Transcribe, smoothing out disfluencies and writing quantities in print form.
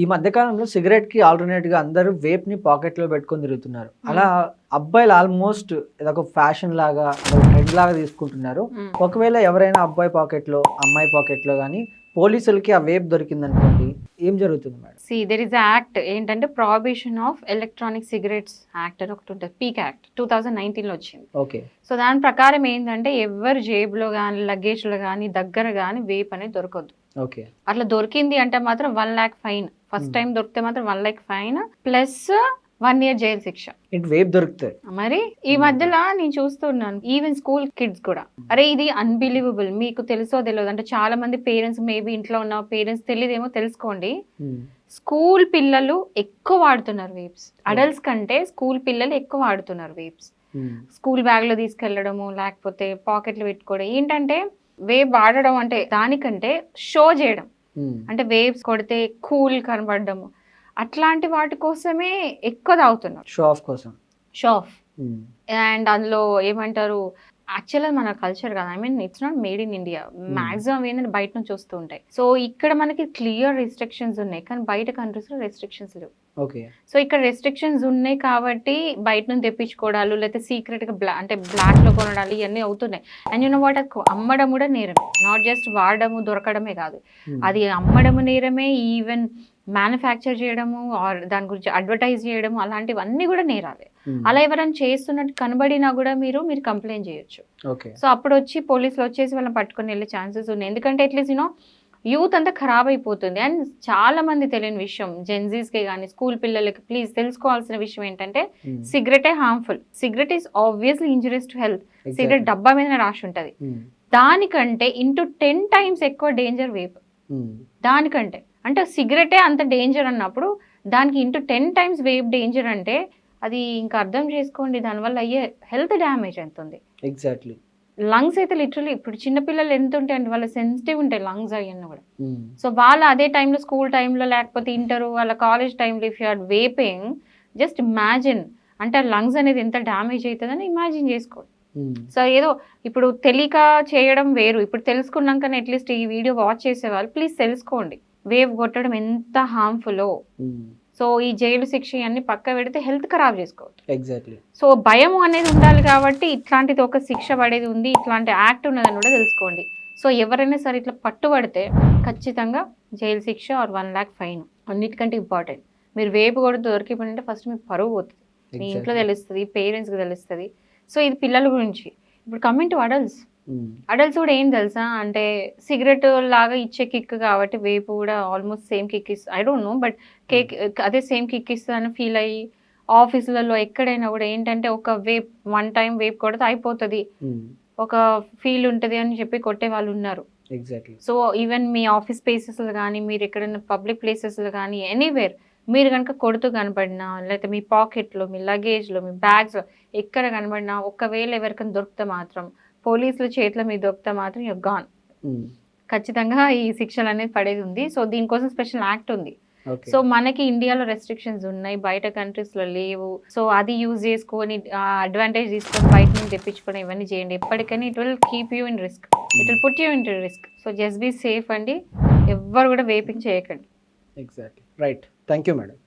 ఈ మధ్య కాలంలో సిగరెట్ కి ఆల్టర్నేట్ గా అందరూ వేప్ ని పాకెట్ లో పెట్టుకొని తిరుగుతున్నారు. అలా అబ్బాయిలు ఆల్మోస్ట్ ఇదొక ఫ్యాషన్ లాగా ట్రెండ్ లాగా తీసుకుంటున్నారు. ఒకవేళ ఎవరైనా అబ్బాయి పాకెట్ లో అమ్మాయి పాకెట్ లో కానీ పోలీసులకి ఆ వేప్ దొరికింది అనుకోండి, ఏం జరుగుతుంది మేడం? దెర్ ఇస్ యాక్ట్ ఏంటంటే prohibition of electronic cigarettes act అని ఒకటి ఉంటుంది, పీక్ యాక్ట్ 2019లో వచ్చింది. ఓకే. సో దాని ప్రకారం ఏంటంటే ఎవరు జేబులో కానీ లగేజ్లో కానీ దగ్గర కానీ వేప్ అనేది దొరకదు. ఓకే. అట్లా దొరికింది అంటే మాత్రం 1 lakh ఫైన్. ఫస్ట్ టైం దొరికితే మాత్రం 1 lakh fine plus 1 year jail శిక్ష. వేప్ దొరుకుతాయి మరి ఈ మధ్యలో నేను చూస్తున్నాను ఈవెన్ స్కూల్ కిడ్స్ కూడా, అరే ఇది అన్బిలీవబుల్. మీకు తెలుసో తెలియదు అంటే చాలా మంది పేరెంట్స్ మేబీ ఇంట్లో ఉన్న పేరెంట్స్ తెలియదేమో, తెలుసుకోండి. స్కూల్ పిల్లలు ఎక్కువ వాడుతున్నారు వేప్స్, అడల్ట్స్ కంటే స్కూల్ పిల్లలు ఎక్కువ వాడుతున్నారు వేప్స్. స్కూల్ బ్యాగ్ లో తీసుకెళ్లడము లేకపోతే పాకెట్లు పెట్టుకోవడం. ఏంటంటే వేప్ వాడడం అంటే దానికంటే షో చేయడం, అంటే వేవ్స్ కొడితే కూల్ కనబడము, అట్లాంటి వాటి కోసమే ఎక్కువ తాగుతున్నారు, షో ఆఫ్ కోసం. Show off. అండ్ అందులో ఏమంటారు, యాక్చువల్గా మన కల్చర్ కదా, I mean it's not made in India. Maximum ఏంటంటే బయట నుంచి వస్తూ ఉంటాయి. సో ఇక్కడ మనకి క్లియర్ రెస్ట్రిక్షన్స్ ఉన్నాయి, కానీ బయట కంట్రీస్ లో రెస్ట్రిక్షన్స్ లేవు. ఓకే. సో ఇక్కడ రెస్ట్రిక్షన్స్ ఉన్నాయి కాబట్టి బయట నుంచి తెప్పించుకోవడాలు లేకపోతే సీక్రెట్ గా అంటే బ్లాక్ లో కొనడాలు ఇవన్నీ అవుతున్నాయి. అండ్ యూ నో వాట్, అమ్మడం కూడా నేరమే, నాట్ జస్ట్ వాడడము దొరకడమే కాదు, అది అమ్మడము నేరమే, ఈవెన్ మ్యానుఫ్యాక్చర్ చేయడము దాని గురించి అడ్వర్టైజ్ చేయడము అలాంటివన్నీ కూడా నేరాలే. అలా ఎవరైనా చేస్తున్నట్టు కనబడినా కూడా మీరు కంప్లైంట్ చేయొచ్చు. సో అప్పుడు వచ్చి పోలీసులు వచ్చేసి వాళ్ళని పట్టుకొని వెళ్ళే ఛాన్సెస్ ఉన్నాయి. ఎందుకంటే అట్లీస్ట్ యూనో యూత్ అంతా ఖరాబ్ అయిపోతుంది. అండ్ చాలా మంది తెలియని విషయం జెన్జీస్కి కానీ స్కూల్ పిల్లలకి ప్లీజ్ తెలుసుకోవాల్సిన విషయం ఏంటంటే సిగరెటే harmful. Cigarette is obviously injurious to health. Cigarette డబ్బా మీద రాసి ఉంటుంది. దానికంటే ఇంటూ 10 times ఎక్కువ డేంజర్ వేప్. దానికంటే అంటే సిగరెటే అంత డేంజర్ అన్నప్పుడు దానికి ఇంటూ 10 times వేప్ డేంజర్ అంటే అది ఇంకా అర్థం చేసుకోండి దానివల్ల అయ్యే హెల్త్ డ్యామేజ్ ఎంత ఉంది. ఎగ్జాక్ట్లీ. లంగ్స్ అయితే లిటరలీ ఇప్పుడు చిన్నపిల్లలు ఎంత ఉంటాయి అంటే వాళ్ళ సెన్సిటివ్ ఉంటాయి లంగ్స్ అవన్నీ కూడా. సో వాళ్ళు అదే టైంలో స్కూల్ టైంలో లేకపోతే ఇంటర్ వాళ్ళ కాలేజ్ టైంలో if you are vaping, just imagine అంటే లంగ్స్ అనేది ఎంత డ్యామేజ్ అవుతుందని ఇమాజిన్ చేసుకోండి. సో ఏదో ఇప్పుడు తెలియక చేయడం వేరు, ఇప్పుడు తెలుసుకున్నాకనే అట్లీస్ట్ ఈ వీడియో వాచ్ చేసేవాళ్ళు ప్లీజ్ తెలుసుకోండి వేవ్ కొట్టడం ఎంత హార్మ్ఫుల్లో. సో ఈ జైలు శిక్ష అన్ని పక్క పెడితే హెల్త్ ఖరాబ్ చేసుకోవద్దు. ఎగ్జాక్ట్లీ. సో భయం అనేది ఉండాలి కాబట్టి ఇట్లాంటిది ఒక శిక్ష పడేది ఉంది, ఇట్లాంటి యాక్ట్ ఉన్నదని కూడా తెలుసుకోండి. సో ఎవరైనా సరే ఇట్లా పట్టుబడితే ఖచ్చితంగా జైలు శిక్ష ఆర్ 1 lakh ఫైన్. అన్నిటికంటే ఇంపార్టెంట్, మీరు వేపు కూడా దొరికిపోయిందంటే ఫస్ట్ మీకు పరువు పోతుంది, మీ ఇంట్లో తెలుస్తుంది, పేరెంట్స్కి తెలుస్తుంది. సో ఇది పిల్లల గురించి. ఇప్పుడు కమింగ్ టు అడల్ట్స్ కూడా ఏం తెలుసా అంటే సిగరెట్ లాగా ఇచ్చే కిక్ కాబట్టి వేపు కూడా ఆల్మోస్ట్ సేమ్ కిక్ ఇస్తుంది. ఐ డోంట్ నో బట్ అదే సేమ్ కిక్ ఇస్తుందని ఫీల్ అయ్యి ఆఫీసులలో ఎక్కడైనా కూడా ఏంటంటే ఒక వేప్ 1 time వేప్ కొడితే అయిపోతుంది, ఒక ఫీల్ ఉంటుంది అని చెప్పి కొట్టే వాళ్ళు ఉన్నారు. సో ఈవెన్ మీ ఆఫీస్ స్పేసెస్లో కానీ మీరు ఎక్కడైనా పబ్లిక్ ప్లేసెస్లో కానీ ఎనీవేర్ మీరు కనుక కొడుతూ కనబడినా లేకపోతే మీ పాకెట్లో మీ లగేజ్లో మీ బ్యాగ్స్లో ఎక్కడ కనబడినా ఒకవేళ ఎవరికైనా దొరికితే మాత్రం పోలీసుల చేతిలో మీరు దొరికితే మాత్రం యూర్ గాన్. ఖచ్చితంగా ఈ శిక్షలు అనేది పడేది ఉంది. సో దీనికోసం స్పెషల్ యాక్ట్ ఉంది. సో మనకి ఇండియాలో రెస్ట్రిక్షన్స్ ఉన్నాయి, బయట కంట్రీస్లో లేవు. సో అది యూజ్ చేసుకొని అడ్వాంటేజ్ తీసుకొని బయట నుంచి తెప్పించుకొని ఇవన్నీ చేయండి. ఎప్పటికైనా it will keep you in risk, it will put you in risk. So just be safe అండి, ఎవ్వరు కూడా వేపింగ్ చేయకండి. Exactly right. Thank you madam.